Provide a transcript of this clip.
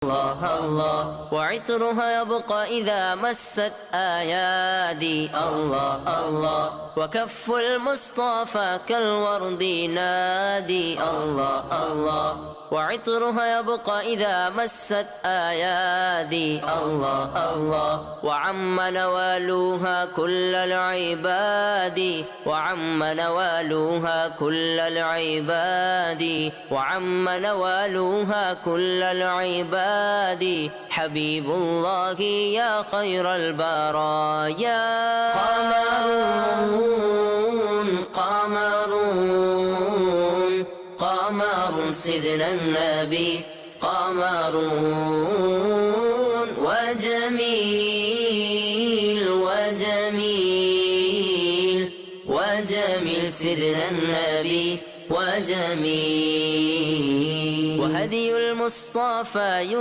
الله الله وعطرها يبقى إذا مست آيادي الله الله وكف المصطفى كالورد نادي الله الله وعطرها يبقى إذا مست آيادي الله الله وعم نوالوها كل العباد وعم نوالوها كل العباد وعم نوالوها كل العباد حبيب الله يا خير البرايا قمرون قمرون قمر سيدنا النبي قمرون وجميل وجميل وجميل سيدنا النبي وجميل وهدي المصطفى يهدي